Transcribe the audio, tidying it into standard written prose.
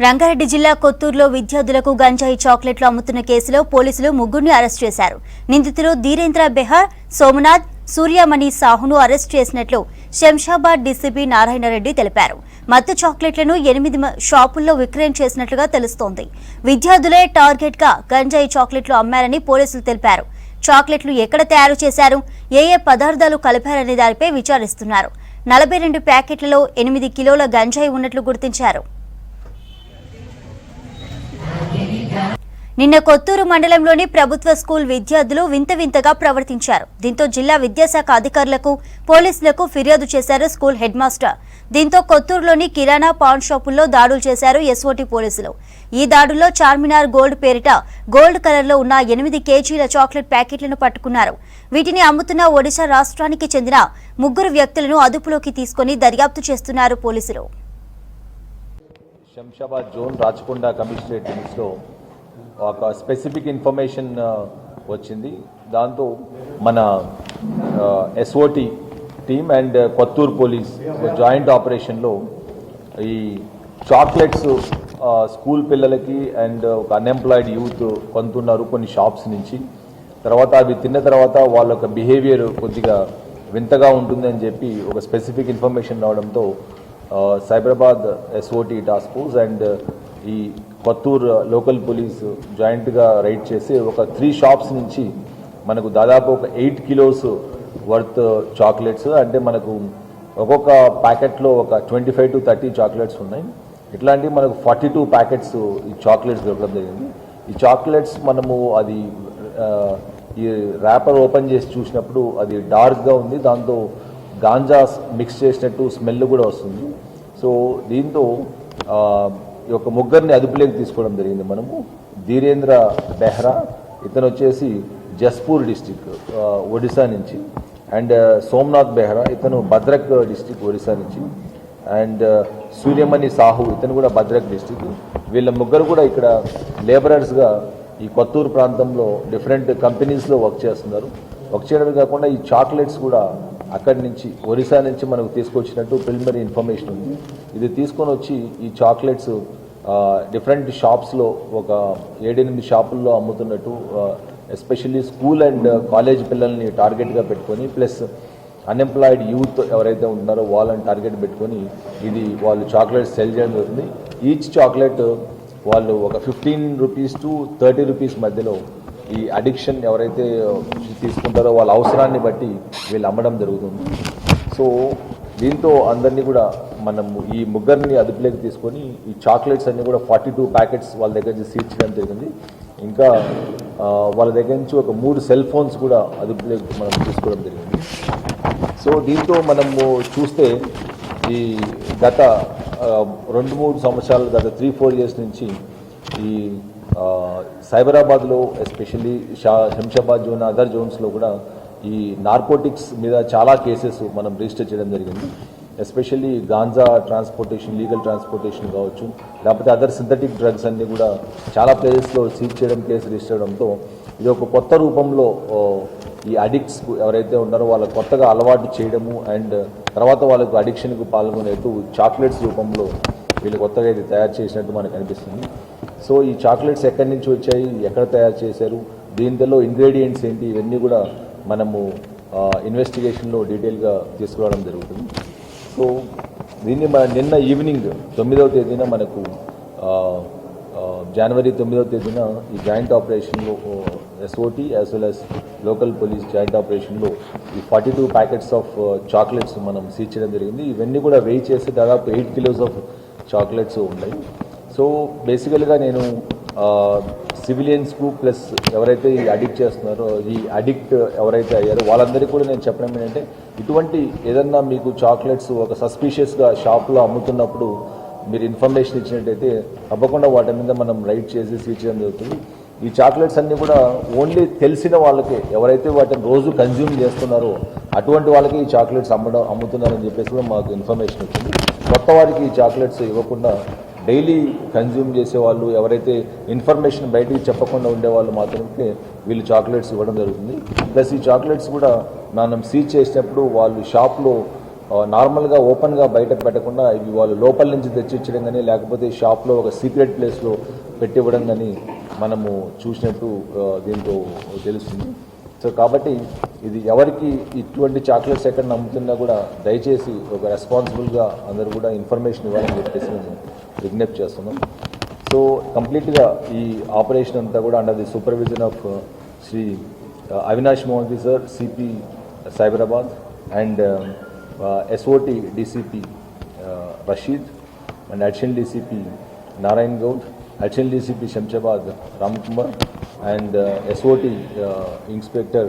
రంగారెడ్డి జిల్లా కొత్తూరులో విద్యార్థులకు గంజాయి చాక్లెట్లు అమ్ముతున్న కేసులో పోలీసులు ముగ్గురిని అరెస్ట్ చేశారు. నిందితులు ధీరేంద్ర బెహార్, సోమనాథ్, సూర్యమణి సాహును అరెస్ట్ చేసినట్లు శంషాబాద్ డీసీపీ నారాయణరెడ్డి తెలిపారు. మత్తు చాక్లెట్లను 8 షాపుల్లో విక్రయం చేసినట్లుగా తెలుస్తోంది. విద్యార్థులే టార్గెట్ గా గంజాయి చాక్లెట్లు అమ్మారని పోలీసులు తెలిపారు. చాక్లెట్లు ఎక్కడ తయారు చేశారు, ఏ పదార్థాలు కలిపారనే దానిపై విచారిస్తున్నారు. 42 ప్యాకెట్లలో 8 కిలోల గంజాయి ఉన్నట్లు గుర్తించారు. నిన్న కొత్తూరు మండలంలోని ప్రభుత్వ స్కూల్ విద్యార్థులు వింతగా ప్రవర్తించారు. దీంతో జిల్లా విద్యాశాఖ అధికారులకు, పోలీసులకు ఫిర్యాదు చేశారు స్కూల్ హెడ్ మాస్టర్. దీంతో కొత్తూరులోని కిరాణా పాన్ షాపుల్లో దాడులు చేశారు ఎస్ఓటీ పోలీసులు. ఈ దాడుల్లో చార్మినార్ గోల్డ్ పేరిట గోల్డ్ కలర్లో ఉన్న 8 కేజీల చాక్లెట్ ప్యాకెట్లను పట్టుకున్నారు. వీటిని అమ్ముతున్న ఒడిశా రాష్ట్రానికి చెందిన 3 వ్యక్తులను అదుపులోకి తీసుకుని దర్యాప్తు చేస్తున్నారు పోలీసులు. శంషాబాద్ జోన్ రాచకొండ కమిషనరేట్ లిమిట్స్లో ఒక స్పెసిఫిక్ ఇన్ఫర్మేషన్ వచ్చింది. దాంతో మన SOT team and Kothur police joint ఆపరేషన్లో ఈ చాక్లెట్స్ స్కూల్ పిల్లలకి అండ్ ఒక అన్ఎంప్లాయిడ్ యూత్ కొంటున్నారు కొన్ని షాప్స్ నుంచి. తర్వాత అవి తిన్న తర్వాత వాళ్ళ యొక్క బిహేవియర్ కొద్దిగా వింతగా ఉంటుందని చెప్పి ఒక స్పెసిఫిక్ ఇన్ఫర్మేషన్ రావడంతో Cyberabad SOT task force and ఈ కొత్తూరు లోకల్ పోలీస్ జాయింట్గా రైడ్ చేసి ఒక 3 షాప్స్ నుంచి మనకు దాదాపు ఒక 8 కిలోస్ వర్త్ చాక్లెట్స్, అంటే మనకు ఒక్కొక్క ప్యాకెట్లో ఒక 25 to 30 చాక్లెట్స్ ఉన్నాయి. ఇట్లాంటివి మనకు 42 ప్యాకెట్స్ ఈ చాక్లెట్స్ దొరకడం జరిగింది. ఈ చాక్లెట్స్ మనము అది ఈ ర్యాపర్ ఓపెన్ చేసి చూసినప్పుడు అది డార్క్గా ఉంది. దాంతో గాంజా మిక్స్ చేసినట్టు స్మెల్ కూడా వస్తుంది. సో దీంతో ఈ యొక్క ముగ్గురిని అదుపులోకి తీసుకోవడం జరిగింది. మనము ధీరేంద్ర బెహ్రా, ఇతను వచ్చేసి జస్పూర్ డిస్టిక్ ఒడిశా నుంచి, అండ్ సోమనాథ్ బెహ్రా, ఇతను భద్రక్ డిస్టిక్ ఒడిశా నుంచి, అండ్ సూర్యమణి సాహు, ఇతను కూడా భద్రక్ డిస్టిక్. వీళ్ళ ముగ్గురు కూడా ఇక్కడ లేబరర్స్గా ఈ కొత్తూరు ప్రాంతంలో డిఫరెంట్ కంపెనీస్లో వర్క్ చేస్తున్నారు. వర్క్ చేయడమే కాకుండా ఈ చాక్లెట్స్ కూడా అక్కడి నుంచి ఒరిస్సా నుంచి మనకు తీసుకొచ్చినట్టు ప్రిలిమినరీ ఇన్ఫర్మేషన్ ఉంది. ఇది తీసుకొని వచ్చి ఈ చాక్లెట్స్ డిఫరెంట్ షాప్స్లో ఒక 7-8 షాపుల్లో అమ్ముతున్నట్టు, ఎస్పెషల్లీ స్కూల్ అండ్ కాలేజ్ పిల్లల్ని టార్గెట్గా పెట్టుకొని, ప్లస్ అన్ఎంప్లాయిడ్ యూత్ ఎవరైతే ఉంటున్నారో వాళ్ళని టార్గెట్ పెట్టుకొని ఇది వాళ్ళు చాక్లెట్స్ సెల్ చేయడం జరుగుతుంది. ఈచ్ చాక్లెట్ వాళ్ళు ఒక 15 రూపీస్ to 30 రూపీస్ మధ్యలో ఈ అడిక్షన్ ఎవరైతే తీసుకుంటారో వాళ్ళ అవసరాన్ని బట్టి వీళ్ళు అమ్మడం జరుగుతుంది. సో దీంతో అందరినీ కూడా మనము ఈ ముగ్గురిని అదుపులోకి తీసుకొని ఈ చాక్లెట్స్ అన్నీ కూడా 42 ప్యాకెట్స్ వాళ్ళ దగ్గర నుంచి సీజ్ చేయడం జరిగింది. ఇంకా వాళ్ళ దగ్గర నుంచి ఒక 3 సెల్ ఫోన్స్ కూడా అదుపులోకి మనం తీసుకోవడం జరిగింది. సో దీంతో మనము చూస్తే ఈ గత 2-3 సంవత్సరాలు, గత 3-4 ఇయర్స్ నుంచి ఈ సైబరాబాద్లో ఎస్పెషల్లీ శంషాబాద్ జోన్, అదర్ జోన్స్లో కూడా ఈ నార్కోటిక్స్ మీద చాలా కేసెస్ మనం రిజిస్టర్ చేయడం జరిగింది. Especially ganja transportation, legal transportation కావచ్చు, లేకపోతే అదర్ సింథటిక్ డ్రగ్స్ అన్నీ కూడా చాలా ప్లేసెస్లో సీజ్ చేయడం, కేసు రిజిస్టర్ చేయడంతో ఇది ఒక కొత్త రూపంలో ఈ అడిక్ట్స్ ఎవరైతే ఉన్నారో వాళ్ళ కొత్తగా అలవాటు చేయడము అండ్ తర్వాత వాళ్ళకు అడిక్షన్కు పాల్గొనేట్టు చాక్లెట్స్ రూపంలో వీళ్ళు కొత్తగా ఇది తయారు చేసినట్టు మనకు అనిపిస్తుంది. సో ఈ చాక్లెట్స్ ఎక్కడి నుంచి వచ్చాయి, ఎక్కడ తయారు చేశారు, దీంట్లో ఇంగ్రీడియంట్స్ ఏంటి, ఇవన్నీ కూడా మనము ఇన్వెస్టిగేషన్లో డీటెయిల్గా తీసుకురావడం జరుగుతుంది. సో దీన్ని నిన్న ఈవినింగ్ 9వ తేదీన మనకు జనవరి 9వ తేదీన ఈ జాయింట్ ఆపరేషన్లో SOT as well as local police joint ఆపరేషన్లో ఈ 42 ప్యాకెట్స్ ఆఫ్ చాక్లెట్స్ మనం సీజ్ చేయడం జరిగింది. ఇవన్నీ కూడా వెయి చేసి దాదాపు 8 కిలోస్ ఆఫ్ చాక్లెట్స్ ఉన్నాయి. సో బేసికల్గా నేను సివిలియన్స్కు ప్లస్ ఎవరైతే ఈ అడిక్ట్ చేస్తున్నారో, ఈ అడిక్ట్ ఎవరైతే అయ్యారో వాళ్ళందరికీ కూడా నేను చెప్పడం ఏంటంటే, ఇటువంటి ఏదన్నా మీకు చాక్లెట్స్ ఒక సస్పీషియస్గా షాప్లో అమ్ముతున్నప్పుడు మీరు ఇన్ఫర్మేషన్ ఇచ్చినట్టయితే తప్పకుండా వాటి మీద మనం రైడ్ చేసి సీజ్ చేయడం జరుగుతుంది. ఈ చాక్లెట్స్ అన్నీ కూడా ఓన్లీ తెలిసిన వాళ్ళకే, ఎవరైతే వాటిని రోజు కన్జ్యూమ్ చేస్తున్నారో అటువంటి వాళ్ళకి ఈ చాక్లెట్స్ అమ్ముతున్నారని చెప్పేసి కూడా మాకు ఇన్ఫర్మేషన్ వచ్చింది. కొత్త వారికి ఈ చాక్లెట్స్ ఇవ్వకుండా డైలీ కన్జ్యూమ్ చేసేవాళ్ళు, ఎవరైతే ఇన్ఫర్మేషన్ బయటికి చెప్పకుండా ఉండేవాళ్ళు మాత్రమే వీళ్ళు చాక్లెట్స్ ఇవ్వడం జరుగుతుంది. ప్లస్ ఈ చాక్లెట్స్ కూడా మనం సీజ్ చేసినప్పుడు వాళ్ళు షాప్లో నార్మల్గా ఓపెన్గా బయట పెట్టకుండా ఇవి వాళ్ళు లోపల నుంచి తెచ్చిచ్చడం కానీ లేకపోతే షాప్లో ఒక సీక్రెట్ ప్లేస్లో పెట్టివ్వడం కానీ మనము చూసినట్టు దీంతో తెలుస్తుంది. సో కాబట్టి ఇది ఎవరికి ఇటువంటి చాక్లెట్స్ ఎక్కడ నమ్ముతున్నా కూడా దయచేసి ఒక రెస్పాన్సిబుల్గా అందరూ కూడా ఇన్ఫర్మేషన్ ఇవ్వాలని చెప్పేసి మేము విజ్ఞప్తి చేస్తున్నాం. సో కంప్లీట్గా ఈ ఆపరేషన్ అంతా కూడా under the supervision of Shri Avinash Mohanty sir, CP Cyberabad, and SOT DCP Rashid, and additional DCP Narayan Gaud, additional DCP Shamshabad Ramkumar, and SOT Inspector